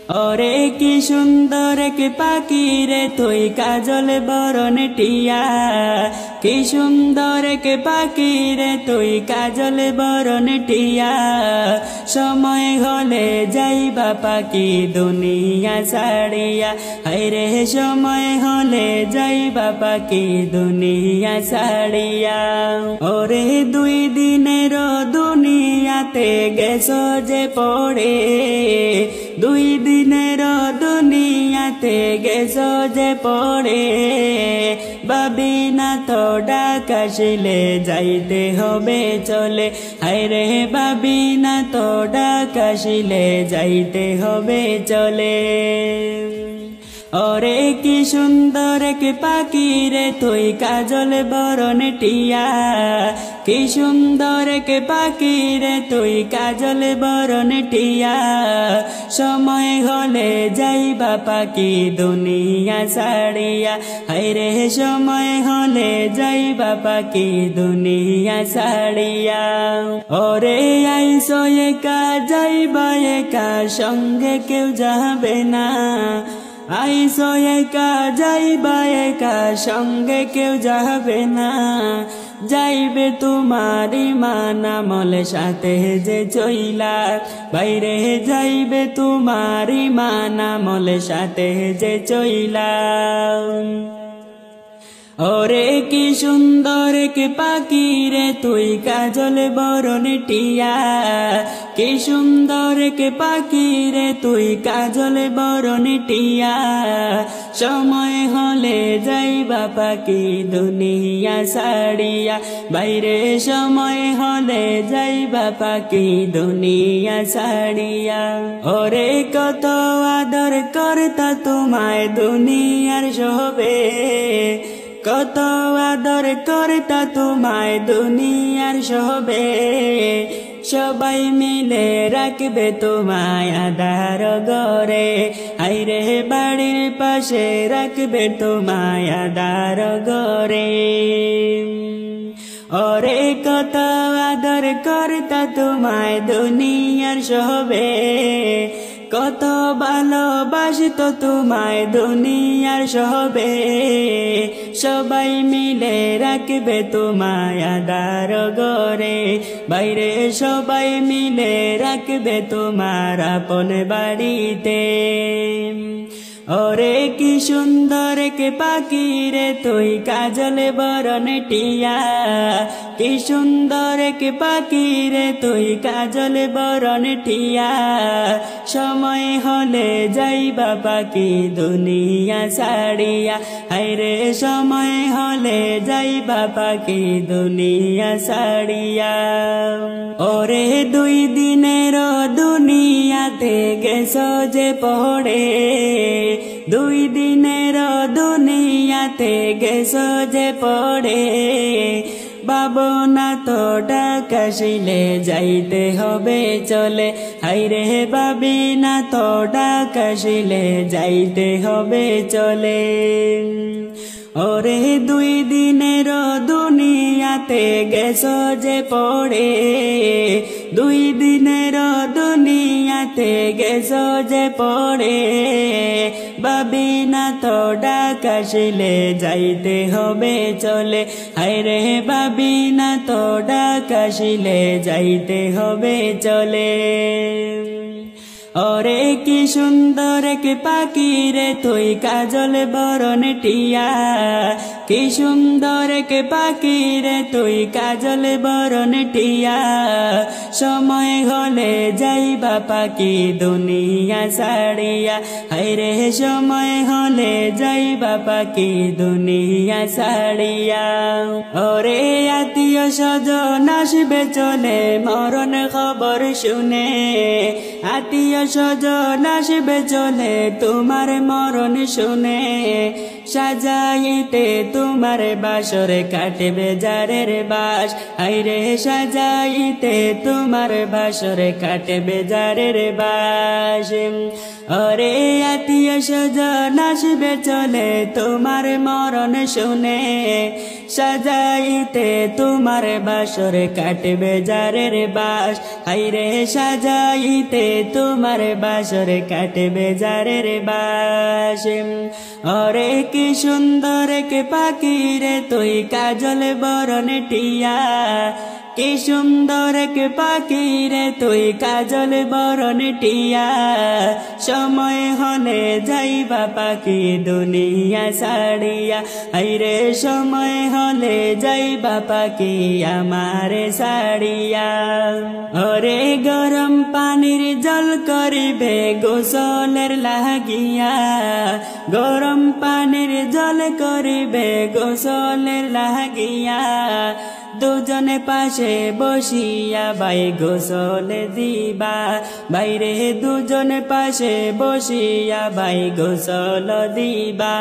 ওরে কি সুন্দর এক পাখি রে তুই কাজল বরণ টিয়া, কি সুন্দর এক পাখি রে তুই কাজল বরণ টিয়া। সময় হলে যাইবা পাখি দুনিয়া ছাড়িয়া, হায়রে সময় হলে যাইবা পাখি দুনিয়া ছাড়িয়া। ওরে দুই দিনের দুনিয়াতে গেছো যে পড়ে, দুই দিনের দুনিয়াতে গেছো যে পড়ে। ভাবি না তো ডাক আসিলে যাইতে হবে চলে, হায়রে ভাবি না তো ডাক আসিলে যাইতে হবে চলে। ওরে কি সুন্দর এক পাখি রে তুই কাজল বরণ টিয়া, কি সুন্দর এক পাখি রে তুই কাজল বরণ টিয়া। সময় হলে যাইবা পাখি দুনিয়া ছাড়িয়া, হায়রে সময় হলে যাইবা পাখি দুনিয়া ছাড়িয়া। ওরে আইসো একা যাইবা একা, সঙ্গে কেউ যাবে না। আইসো একা যাইবা একা, সঙ্গে কেউ যাবে না। যাইবে তোমার ইমান আমল সাথে যে চইলা, বাইরে যাইবে তোমার ইমান আমল সাথে যে চইলা। ওরে কি সুন্দর কি পাখি রে তুই কাজল বরণ টিয়া, কি সুন্দর কি পাখি রে তুই কাজল বরণ টিয়া। সময় হলে যাইবা পাখি দুনিয়া ছাড়িয়া, বাইরে সময় হলে যাইবা পাখি দুনিয়া ছাড়িয়া। ওরে কত আদর করতা তোমায় দুনিয়ার সবে, কত আদর করতা তোমায় দুনিয়ার সবে। সবাই মিলে রাখবে তোমায় আধার ঘরে, হায়রে বাড়ির পাশে রাখবে তোমায় আধার ঘরে। ওরে কত আদর করতা তোমায় দুনিয়ার সবে, কত ভালোবাসতো তোমায় দুনিয়ার সবে। সবাই মিলে রাখবে তোমায় আধার ঘরে, বাইরে সবাই মিলে রাখবে তোমার আপন বাড়িতে। ওরে কি সুন্দর কে পাখি রে তুই কাজল বরণ টিয়া, কি সুন্দর কে পাখি রে তুই কাজল বরণ টিয়া। সময় হলে যাইবা পাখি দুনিয়া ছাড়িয়া, হায়রে সময় হলে যাইবা পাখি দুনিয়া ছাড়িয়া। ওরে দুই দিনের দুনিয়াতে গেছো যে পড়ে, দুই দিনের দুনিয়াতে গেছো যে পড়ে। ভাবনা তো ডাক আসিলে যাইতে হবে চলে, হায়রে ভাবি না তো ডাক আসিলে যাইতে হবে চলে। ওরে দুই দিনের দুনিয়াতে গেছো যে পড়ে, দুই দিনের দুনিয়াতে গেছো যে পড়ে। ভাবি না তো ডাক আসিলে যাইতে হবে চলে, হায়রে ভাবি না তো ডাক আসিলে যাইতে হবে চলে। ওরে কি সুন্দর কি পাখি রে তুই কাজল বরণ টিয়া, কি সুন্দর কি পাখি রে তুই কাজল বরণ টিয়া। সময় হলে যাইবা পাখি দুনিয়া ছাড়িয়া, হায়রে সময় হলে যাইবা পাখি দুনিয়া ছাড়িয়া। ওরে আত্মীয় স্বজন আসবে চলে মরণ খবর শুনে, আত্মীয় স্বজন আসবে চলে তোমার মরণ শুনে। সাজাইতে তোমার বাসরে কাটবে জারের বাস, হায়রে সাজাইতে তোমার বাসরে কাটবে জারের বাস। ওরে আত্মীয় স্বজন আসবে চলে তোমার মরণ শুনে, সাজাইতে তোমার বাসর কাটবে জারের বাস হাইরে সাজাইতে তোমার বাসর কাটবে জারের বাস ওরে কি সুন্দর কে পাখি রে তুই কাজল বরণ টিয়া কি সুন্দর কে পাখি রে তুই কাজল বরণ টিয়া সময় হলে যাইবা পাখি দুনিয়া ছাড়িয়া হাইরে সময় হলে যাইবা পাখি আমারে ছাড়িয়া ওরে গরম পানির জল করিবে গোসলের লাগিয়া গরম পানির জল করিবে গোসলের লাগিয়া দুজনে পাশে বসিয়া ভাই গোসল দিবা বাইরে দুজনে পাশে বসিয়া ভাই গোসল দিবা।